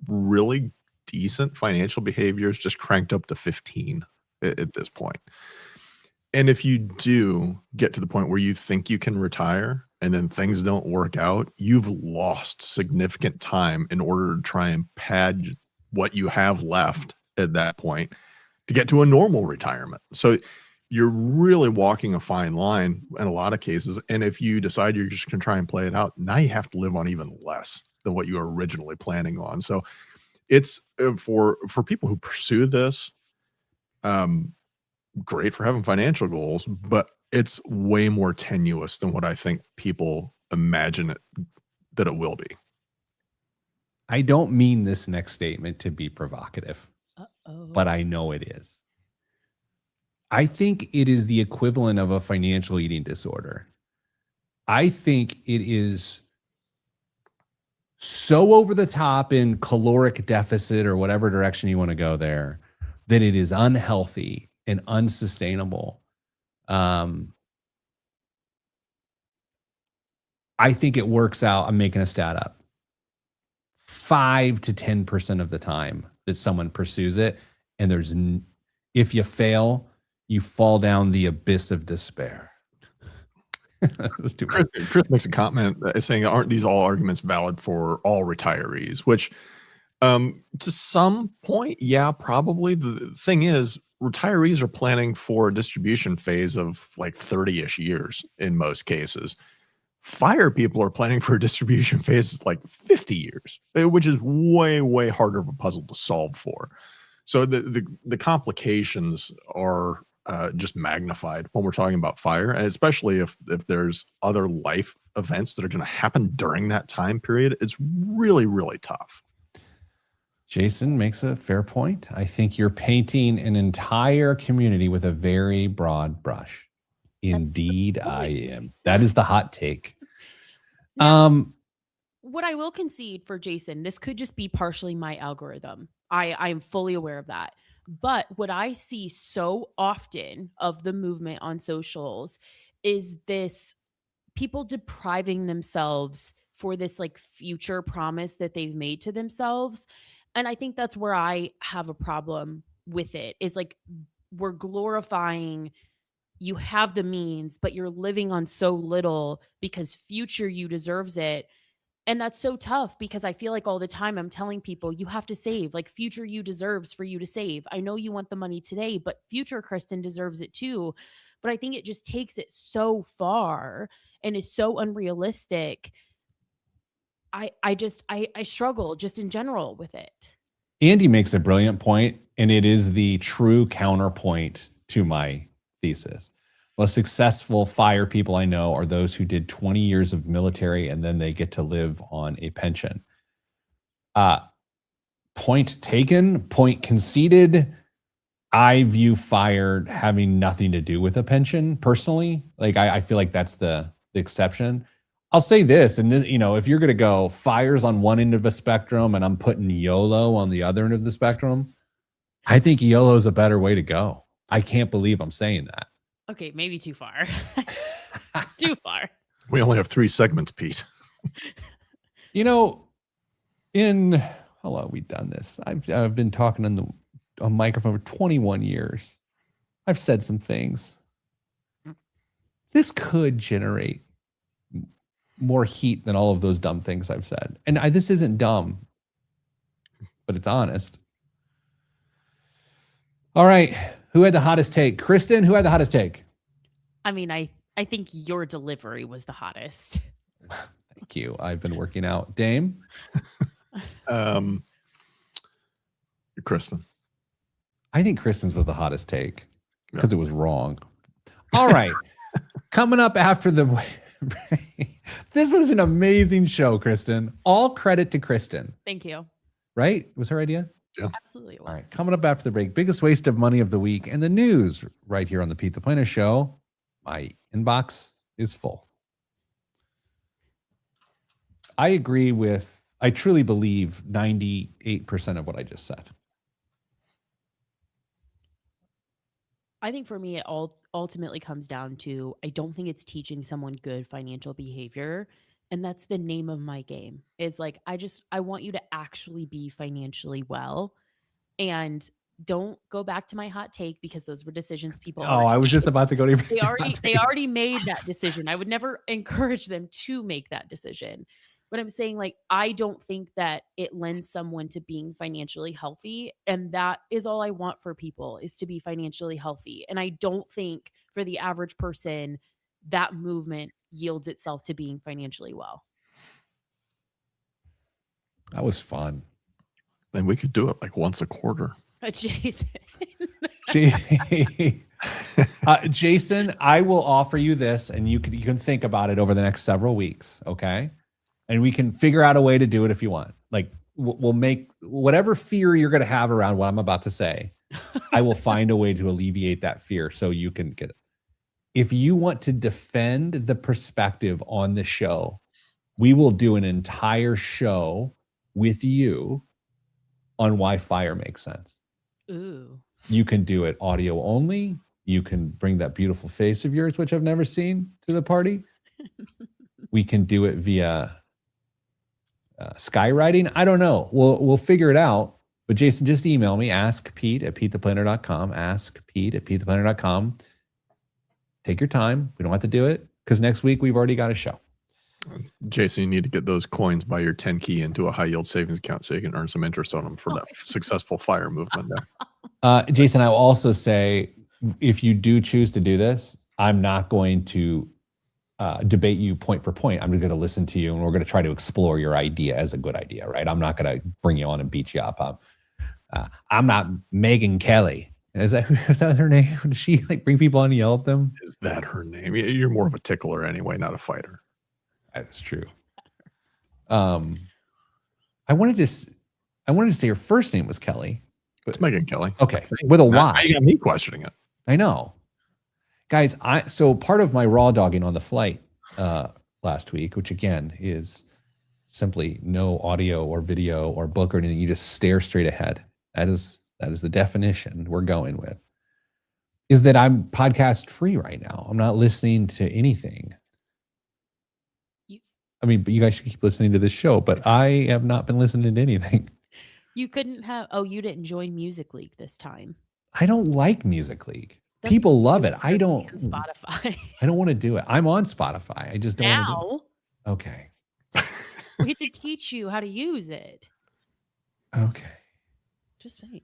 really decent financial behaviors just cranked up to 15 at this point. And if you do get to the point where you think you can retire and then things don't work out, you've lost significant time in order to try and pad what you have left at that point to get to a normal retirement. So you're really walking a fine line in a lot of cases. And if you decide you're just going to try and play it out, now you have to live on even less than what you were originally planning on. So it's for people who pursue this, great for having financial goals, but it's way more tenuous than what I think people imagine that it will be. I don't mean this next statement to be provocative, but I know it is. I think it is the equivalent of a financial eating disorder. I think it is so over the top in caloric deficit or whatever direction you want to go there, that it is unhealthy and unsustainable. I think it works out. I'm making a stat up. 5 to 10% of the time that someone pursues it, and if you fail, you fall down the abyss of despair. It was too much. Chris makes a comment saying, aren't these all arguments valid for all retirees? Which to some point, yeah, probably. The thing is, retirees are planning for a distribution phase of like 30-ish years in most cases. FIRE people are planning for a distribution phase like 50 years, which is way, way harder of a puzzle to solve for. So the complications are just magnified when we're talking about FIRE, and especially if there's other life events that are going to happen during that time period. It's really, really tough. Jason makes a fair point. I think you're painting an entire community with a very broad brush. Indeed, I am. That is the hot take. What I will concede for Jason, this could just be partially my algorithm. I am fully aware of that. But what I see so often of the movement on socials is this people depriving themselves for this like future promise that they've made to themselves. And I think that's where I have a problem with it, is like we're glorifying, you have the means, but you're living on so little because future you deserves it. And that's so tough, because I feel like all the time I'm telling people you have to save, like future you deserves for you to save. I know you want the money today, but future Kristen deserves it too. But I think it just takes it so far and is so unrealistic. I struggle just in general with it. Andy makes a brilliant point, and it is the true counterpoint to my thesis. Most successful FIRE people I know are those who did 20 years of military and then they get to live on a pension. Point taken, point conceded. I view fire having nothing to do with a pension personally. Like I feel like that's the exception. I'll say this, and this, if you're going to go fire's on one end of the spectrum and I'm putting YOLO on the other end of the spectrum, I think YOLO is a better way to go. I can't believe I'm saying that. Okay, maybe too far. Too far. We only have 3 segments, Pete. How long have we done this? I've been talking on a microphone for 21 years. I've said some things. This could generate more heat than all of those dumb things I've said. And this isn't dumb, but it's honest. All right. Who had the hottest take? Kristen, who had the hottest take? I mean, I think your delivery was the hottest. Thank you. I've been working out. Dame? Kristen. I think Kristen's was the hottest take because it was wrong. All right. Coming up after the this was an amazing show, Kristen. All credit to Kristen. Thank you. Right? It was her idea? Yeah. Absolutely. It was. All right. Coming up after the break, biggest waste of money of the week and the news right here on the Pete the Planner Show. My inbox is full. I truly believe 98% of what I just said. I think for me, it ultimately comes down to, I don't think it's teaching someone good financial behavior. And that's the name of my game, is like, I want you to actually be financially well, and don't go back to my hot take, because those were decisions people. I was just about to go to they already made that decision. I would never encourage them to make that decision. But I'm saying, like, I don't think that it lends someone to being financially healthy. And that is all I want for people, is to be financially healthy. And I don't think for the average person that movement yields itself to being financially well. That was fun. And we could do it like once a quarter. Jason. Jason, I will offer you this, and you can think about it over the next several weeks, okay? And we can figure out a way to do it if you want. Like, we'll make whatever fear you're going to have around what I'm about to say, I will find a way to alleviate that fear so you can get it. If you want to defend the perspective on the show, we will do an entire show with you on why fire makes sense. Ooh. You can do it audio only. You can bring that beautiful face of yours, which I've never seen, to the party. We can do it via skywriting. I don't know. We'll figure it out. But Jason, just email me. Ask Pete at PeteThePlanner.com. Ask Pete at PeteThePlanner.com. Take your time. We don't have to do it, because next week we've already got a show. Jason, you need to get those coins by your 10 key into a high yield savings account so you can earn some interest on them for that successful fire movement there. Jason, I will also say, if you do choose to do this, I'm not going to debate you point for point. I'm going to listen to you, and we're going to try to explore your idea as a good idea, right? I'm not going to bring you on and beat you up. I'm not Megyn Kelly. Is that her name? Does she like bring people on and yell at them? Is that her name? You're more of a tickler anyway, not a fighter. That's true. I wanted to say her first name was Kelly. It's Megyn Kelly. Okay, with a Y. Now you got me questioning it. I know. Guys, so part of my raw dogging on the flight last week, which again is simply no audio or video or book or anything. You just stare straight ahead. That is the definition we're going with. Is that I'm podcast free right now. I'm not listening to anything. But you guys should keep listening to this show, but I have not been listening to anything. You couldn't have, you didn't join Music League this time. I don't like Music League. People love it. I don't. On Spotify. I don't want to do it. I'm on Spotify. I just don't want to do it. Now, Okay. we had to teach you how to use it. Okay. Just saying.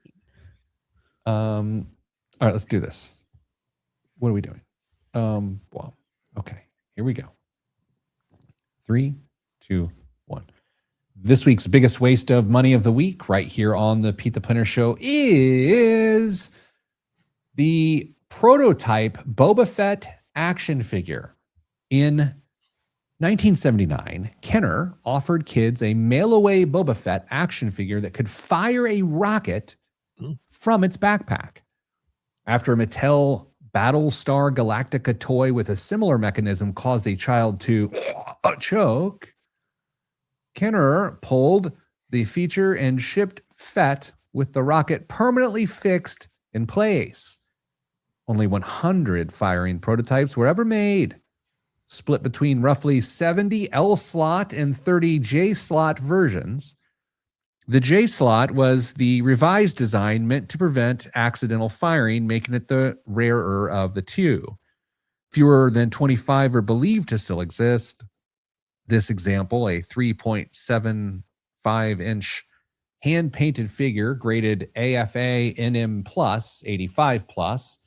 All right, let's do this. What are we doing? Well, okay. Here we go. 3, 2, 1. This week's biggest waste of money of the week, right here on the Pete the Planner Show, is the prototype Boba Fett action figure. In 1979, Kenner offered kids a mail-away Boba Fett action figure that could fire a rocket from its backpack. After a Mattel Battlestar Galactica toy with a similar mechanism caused a child to choke, Kenner pulled the feature and shipped FET with the rocket permanently fixed in place. Only 100 firing prototypes were ever made, split between roughly 70 L slot and 30 J slot versions. The J slot was the revised design meant to prevent accidental firing, making it the rarer of the two. Fewer than 25 are believed to still exist. This example, a 3.75-inch hand-painted figure graded AFA NM Plus 85 Plus.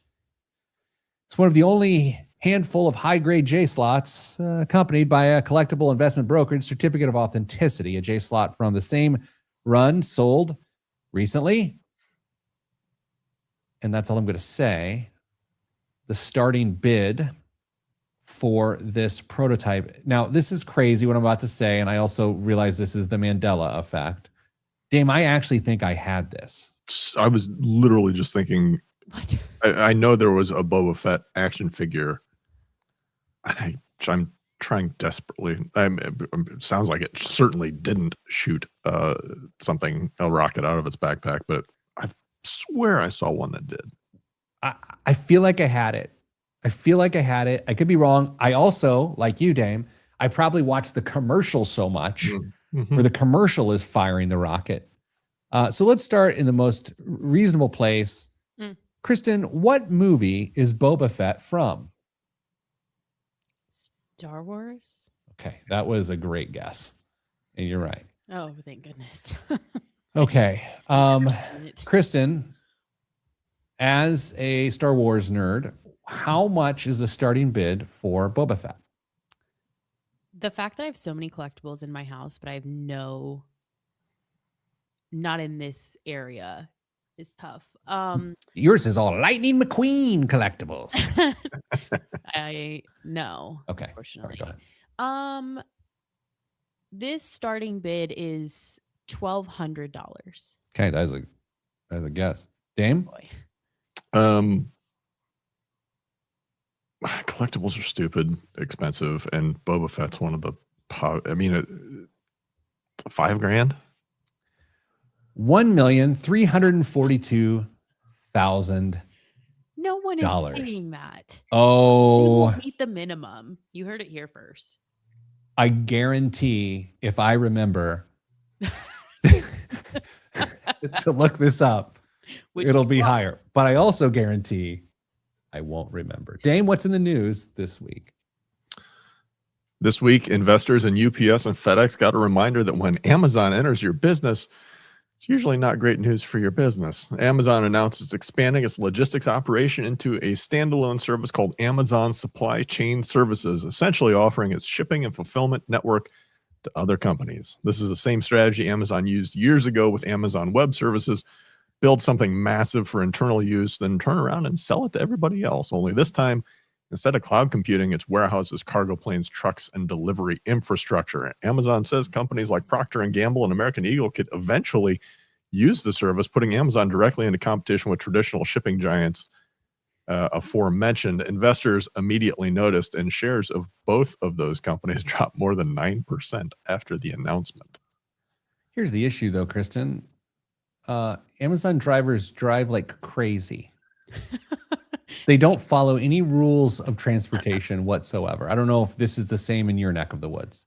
It's one of the only handful of high-grade J slots accompanied by a collectible investment brokerage certificate of authenticity. A J slot from the same run sold recently. And that's all I'm going to say. The starting bid for this prototype. Now, this is crazy what I'm about to say, and I also realize this is the Mandela effect. Dame, I actually think I had this. I was literally just thinking, What? I know there was a Boba Fett action figure. I'm trying desperately. It sounds like it certainly didn't shoot a rocket out of its backpack, but I swear I saw one that did. I feel like I had it. I could be wrong. I also, like you, Dame, I probably watched the commercial so much where the commercial is firing the rocket. So let's start in the most reasonable place. Kristen, what movie is Boba Fett from? Star Wars? Okay, that was a great guess. And you're right. Oh, thank goodness. Okay. Never seen it. Kristen, as a Star Wars nerd, how much is the starting bid for Boba Fett? The fact that I have so many collectibles in my house, but I have not in this area, is tough. Yours is all Lightning McQueen collectibles. I know. Okay. Unfortunately. Sorry, go ahead. This starting bid is $1,200. Okay, that's a guess. Dame? Boy. Collectibles are stupid, expensive, and Boba Fett's one of the. $5,000. $1,342,000. No one is paying that. They Oh, won't meet the minimum. You heard it here first. I guarantee if I remember to look this up, Which it'll you be won't. higher. But I also guarantee I won't remember. Dame, what's in the news this week? This week, investors in UPS and FedEx got a reminder that when Amazon enters your business, it's usually not great news for your business. Amazon announced it's expanding its logistics operation into a standalone service called Amazon Supply Chain Services, essentially offering its shipping and fulfillment network to other companies. This is the same strategy Amazon used years ago with Amazon Web Services. Build something massive for internal use, then turn around and sell it to everybody else. Only this time, instead of cloud computing, it's warehouses, cargo planes, trucks, and delivery infrastructure. Amazon says companies like Procter & Gamble and American Eagle could eventually use the service, putting Amazon directly into competition with traditional shipping giants aforementioned. Investors immediately noticed, and shares of both of those companies dropped more than 9% after the announcement. Here's the issue, though, Kristen. Amazon drivers drive like crazy. They don't follow any rules of transportation whatsoever. I don't know if this is the same in your neck of the woods.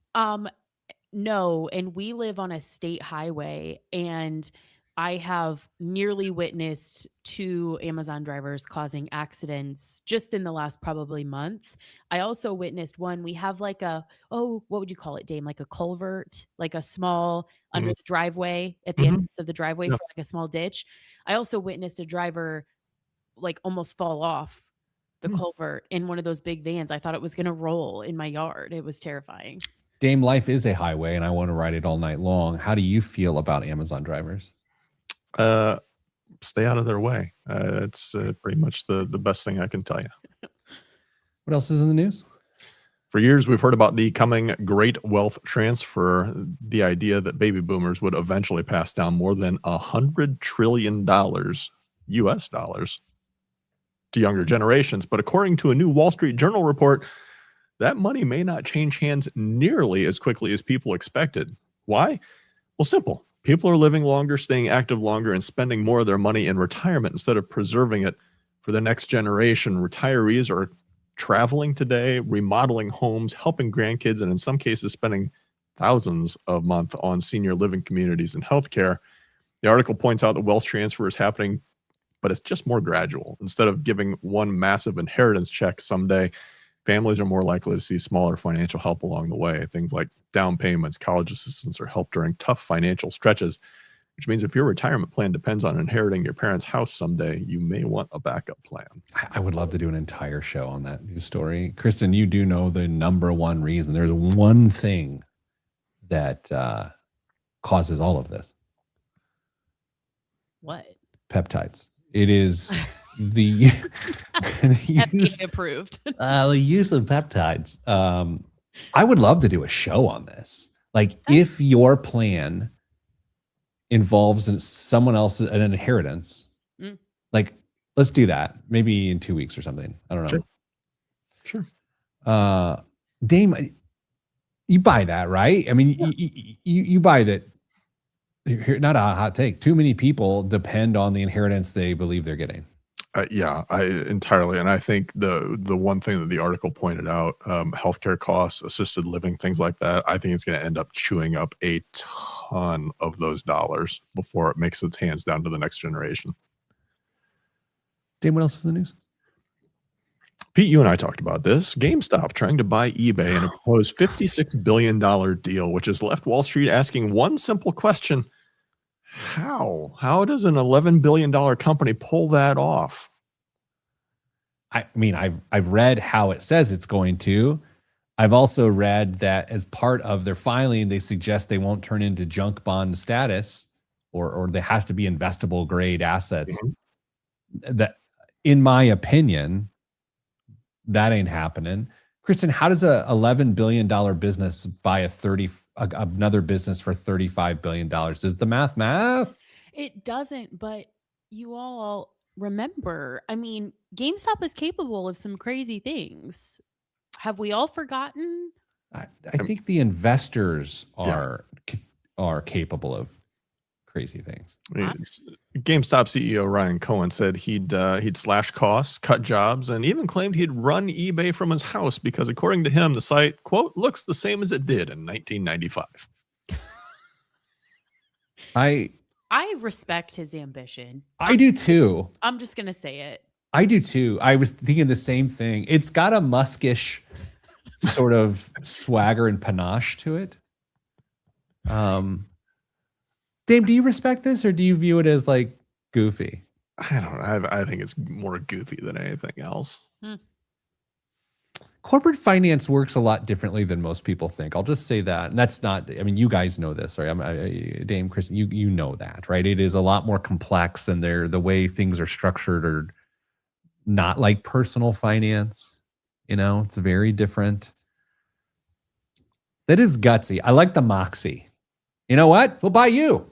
No, and we live on a state highway, and I have nearly witnessed 2 Amazon drivers causing accidents just in the last probably month. I also witnessed one. We have like what would you call it, Dame? Like a culvert, like a small under the driveway at the entrance of the driveway for like a small ditch. I also witnessed a driver like almost fall off the culvert in one of those big vans. I thought it was going to roll in my yard. It was terrifying. Dame, life is a highway, and I want to ride it all night long. How do you feel about Amazon drivers? Stay out of their way. It's pretty much the best thing I can tell you. What else is in the news? For years, we've heard about the coming great wealth transfer, the idea that baby boomers would eventually pass down more than $100 trillion US dollars to younger generations. But according to a new Wall Street Journal report, that money may not change hands nearly as quickly as people expected. Why? Well, simple. People are living longer, staying active longer, and spending more of their money in retirement instead of preserving it for the next generation. Retirees are traveling today, remodeling homes, helping grandkids, and in some cases spending thousands a month on senior living communities and healthcare. The article points out that wealth transfer is happening, but it's just more gradual. Instead of giving one massive inheritance check someday, families are more likely to see smaller financial help along the way. Things like down payments, college assistance, or help during tough financial stretches, which means if your retirement plan depends on inheriting your parents' house someday, you may want a backup plan. I would love to do an entire show on that news story. Kristen, you do know the number one reason. There's one thing that causes all of this. What? Peptides. It is the FDA approved. The use of peptides. I would love to do a show on this. Like, if your plan involves someone else, an inheritance, like, let's do that. Maybe in 2 weeks or something. I don't know. Sure. Dame, you buy that, right? I mean, you buy that. Here, not a hot take. Too many people depend on the inheritance they believe they're getting. Yeah, I entirely. And I think the one thing that the article pointed out, healthcare costs, assisted living, things like that, I think it's going to end up chewing up a ton of those dollars before it makes its hands down to the next generation. Dave, what else is in the news? Pete, you and I talked about this. GameStop trying to buy eBay in a proposed $56 billion deal, which has left Wall Street asking one simple question. How? How does an $11 billion company pull that off? I mean, I've read how it says it's going to. I've also read that as part of their filing, they suggest they won't turn into junk bond status, or they have to be investable grade assets. Mm-hmm. That, in my opinion, that ain't happening. Kristen, how does a $11 billion business buy another business for $35 billion? Does the math? It doesn't, but you all remember, I mean, GameStop is capable of some crazy things. Have we all forgotten? I think the investors are capable of crazy things. GameStop CEO Ryan Cohen said he'd slash costs, cut jobs, and even claimed he'd run eBay from his house because, according to him, the site, quote, looks the same as it did in 1995. I respect his ambition. I do too. I'm just going to say it. I do too. I was thinking the same thing. It's got a Muskish sort of swagger and panache to it. Dave, do you respect this, or do you view it as like goofy? I don't know. I think it's more goofy than anything else. Corporate finance works a lot differently than most people think. I'll just say that. And that's not, I mean, you guys know this, right? Dame, Kristen, you know that, right? It is a lot more complex than the way things are structured, or not like personal finance. You know, it's very different. That is gutsy. I like the moxie. You know what? We'll buy you.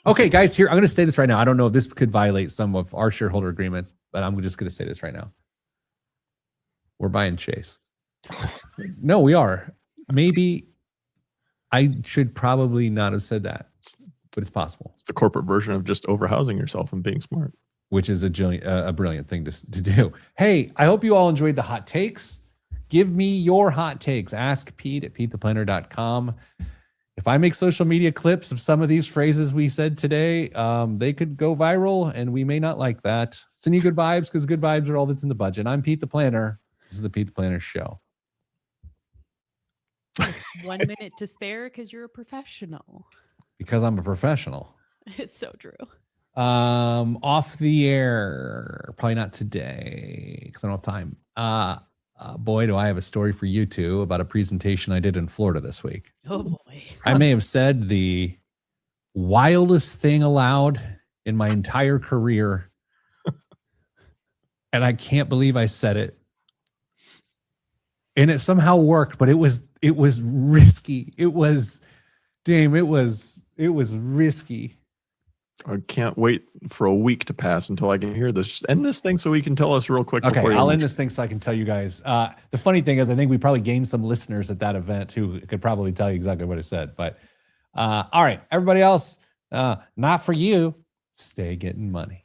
Okay, guys, here, I'm going to say this right now. I don't know if this could violate some of our shareholder agreements, but I'm just going to say this right now. We're buying Chase. No, we are. Maybe I should probably not have said that, but it's possible. It's the corporate version of just overhousing yourself and being smart. Which is a brilliant thing to do. Hey, I hope you all enjoyed the hot takes. Give me your hot takes. Ask Pete at PeteThePlanner.com. If I make social media clips of some of these phrases we said today, they could go viral, and we may not like that. Send you good vibes, because good vibes are all that's in the budget. I'm Pete the Planner. This is the Pete the Planner Show. 1 minute to spare because you're a professional. Because I'm a professional. It's so true. Off the air, probably not today because I don't have time. Boy, do I have a story for you two about a presentation I did in Florida this week. Oh boy. I may have said the wildest thing aloud in my entire career. And I can't believe I said it. And it somehow worked, but it was risky. It was risky. I can't wait for a week to pass until I can hear this. Just end this thing so we can tell us real quick. Okay, before you I'll leave. end this thing so I can tell you guys. The funny thing is, I think we probably gained some listeners at that event who could probably tell you exactly what it said. But all right, everybody else, not for you. Stay getting money.